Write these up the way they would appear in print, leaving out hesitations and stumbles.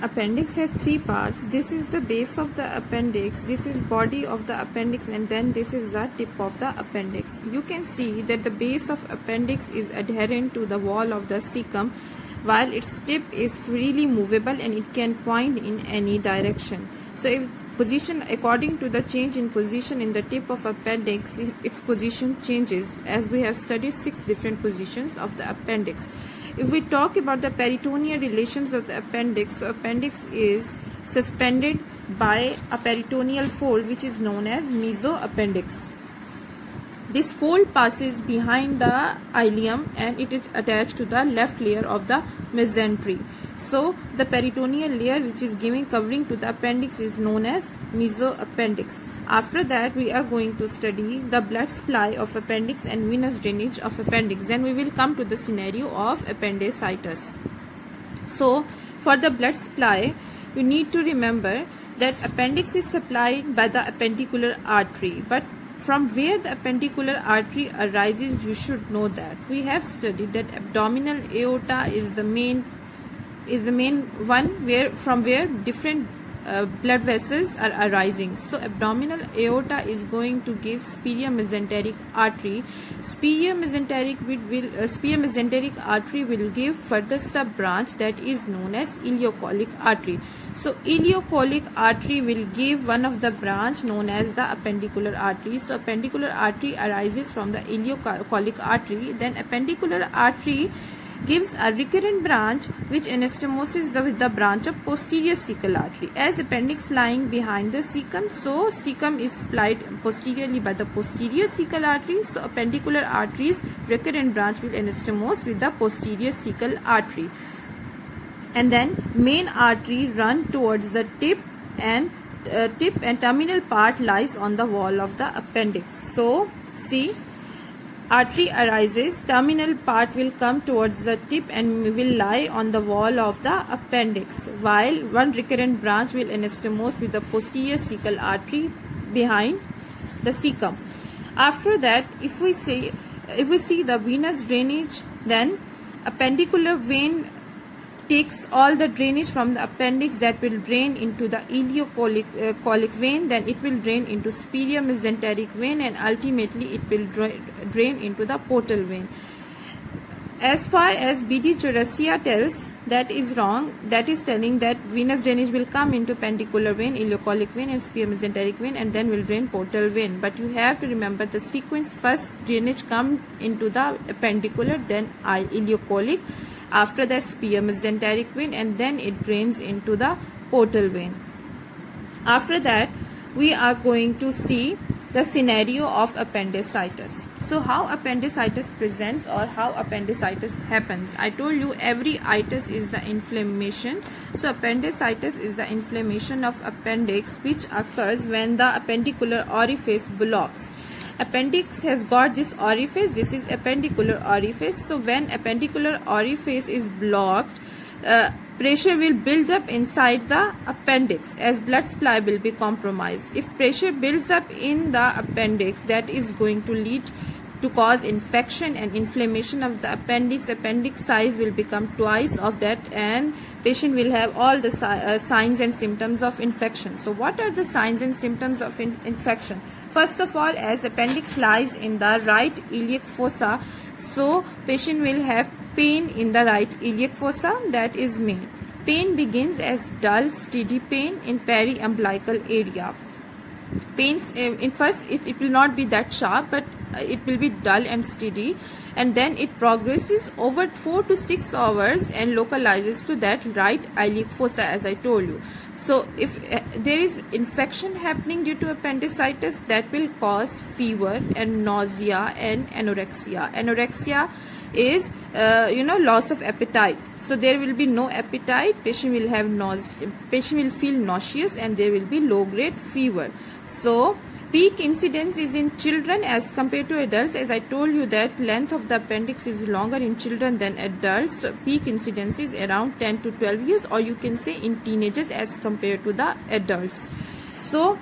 Appendix has three parts. This is the base of the appendix, this is body of the appendix, and then this is the tip of the appendix. You can see that the base of appendix is adherent to the wall of the cecum, while its tip is freely movable and it can point in any direction. So if position according to the change in position in the tip of appendix, its position changes, as we have studied 6 different positions of the appendix. If we talk about the peritoneal relations of the appendix, so appendix is suspended by a peritoneal fold which is known as mesoappendix. This fold passes behind the ileum and it is attached to the left layer of the mesentery. So the peritoneal layer which is giving covering to the appendix is known as mesoappendix. After that we are going to study the blood supply of appendix and venous drainage of appendix. Then we will come to the scenario of appendicitis. So for the blood supply, you need to remember that appendix is supplied by the appendicular artery, but from where the appendicular artery arises, you should know that. We have studied that abdominal aorta is the main one from where different blood vessels are arising. So abdominal aorta is going to give superior mesenteric artery. Superior mesenteric artery will give further sub branch that is known as ileocholic artery. So ileocholic artery will give one of the branch known as the appendicular artery. So appendicular artery arises from the ileocholic artery. Then appendicular artery gives a recurrent branch which anastomoses with the branch of posterior cecal artery. As appendix lying behind the cecum, so cecum is supplied posteriorly by the posterior cecal artery. So appendicular artery's recurrent branch will anastomose with the posterior cecal artery. And then main artery run towards the tip and terminal part lies on the wall of the appendix. So see, artery arises, terminal part will come towards the tip and will lie on the wall of the appendix, while one recurrent branch will anastomose with the posterior cecal artery behind the cecum. After that, if we see the venous drainage, then appendicular vein takes all the drainage from the appendix that will drain into the ileocholic vein, then it will drain into superior mesenteric vein, and ultimately it will drain into the portal vein. As far as BD Chaurasia tells, that is wrong. That is telling that venous drainage will come into appendicular vein, ileocholic vein and superior mesenteric vein, and then will drain portal vein. But you have to remember the sequence. First drainage come into the appendicular, then ileocholic, after that superior mesenteric vein, and then it drains into the portal vein. After that, we are going to see the scenario of appendicitis. So how appendicitis presents or how appendicitis happens. I told you every itis is the inflammation. So appendicitis is the inflammation of appendix which occurs when the appendicular orifice blocks. Appendix has got this orifice, this is appendicular orifice. So when appendicular orifice is blocked, pressure will build up inside the appendix as blood supply will be compromised. If pressure builds up in the appendix, that is going to lead to cause infection and inflammation of the appendix. Appendix size will become twice of that, and patient will have all the signs and symptoms of infection. So what are the signs and symptoms of infection? First of all, as appendix lies in the right iliac fossa, so patient will have pain in the right iliac fossa, that is main. Pain begins as dull, steady pain in periumbilical area. Pains, in first it will not be that sharp, but it will be dull and steady, and then it progresses over 4 to 6 hours and localizes to that right iliac fossa, as I told you. So if there is infection happening due to appendicitis, that will cause fever and nausea and anorexia. Anorexia is loss of appetite. So there will be no appetite, patient will have nausea, patient will feel nauseous, and there will be low grade fever. So peak incidence is in children as compared to adults. As I told you that length of the appendix is longer in children than adults. So peak incidence is around 10 to 12 years, or you can say in teenagers as compared to the adults. So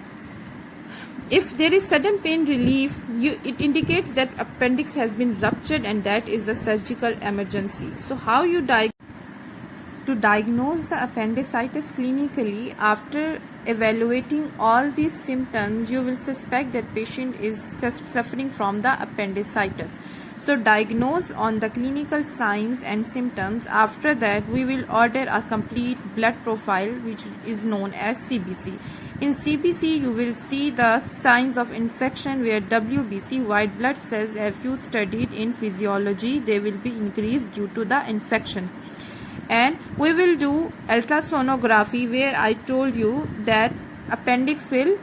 if there is sudden pain relief, it indicates that appendix has been ruptured, and that is a surgical emergency. So how you diagnose? to diagnose the appendicitis clinically, after evaluating all these symptoms, you will suspect that patient is suffering from the appendicitis. So diagnose on the clinical signs and symptoms. After that, we will order a complete blood profile, which is known as CBC. In CBC, you will see the signs of infection, where WBC, white blood cells, have you studied in physiology, they will be increased due to the infection. And we will do ultrasonography, where I told you that appendix will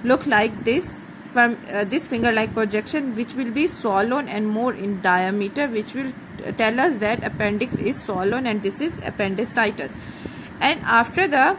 look like this, from this finger-like projection, which will be swollen and more in diameter, which will tell us that appendix is swollen and this is appendicitis. And after the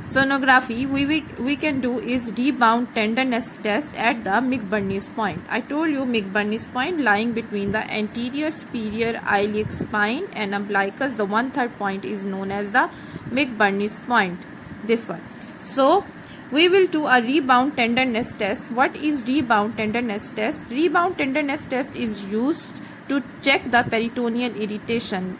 sonography, we can do is rebound tenderness test at the McBurney's point. I told you McBurney's point lying between the anterior superior iliac spine and umbilicus. The 1/3 point is known as the McBurney's point, this one. So we will do a rebound tenderness test. What is rebound tenderness test? Rebound tenderness test is used to check the peritoneal irritation.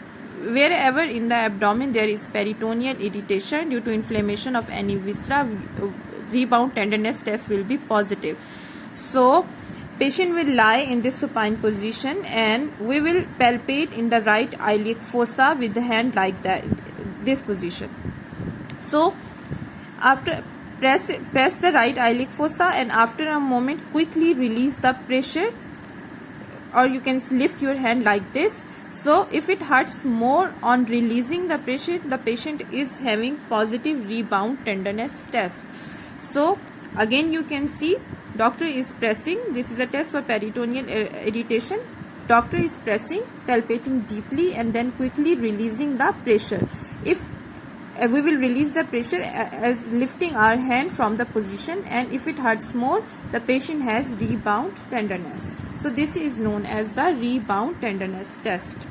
Wherever in the abdomen there is peritoneal irritation due to inflammation of any viscera, rebound tenderness test will be positive. So patient will lie in this supine position, and we will palpate in the right iliac fossa with the hand like that, this position. So after press the right iliac fossa, and after a moment quickly release the pressure, or you can lift your hand like this. So if it hurts more on releasing the pressure, the patient is having positive rebound tenderness test. So again you can see doctor is pressing. This is a test for peritoneal irritation. Doctor is pressing, palpating deeply, and then quickly releasing the pressure. If we will release the pressure as lifting our hand from the position, and if it hurts more, the patient has rebound tenderness. So this is known as the rebound tenderness test.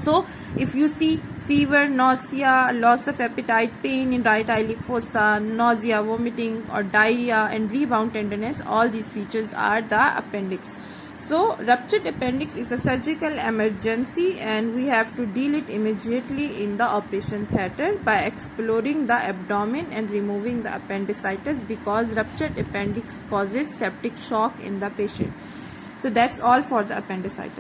So if you see fever, nausea, loss of appetite, pain in right iliac fossa, nausea, vomiting or diarrhea, and rebound tenderness, all these features are the appendix. So ruptured appendix is a surgical emergency, and we have to deal it immediately in the operation theatre by exploring the abdomen and removing the appendicitis, because ruptured appendix causes septic shock in the patient. So that's all for the appendicitis.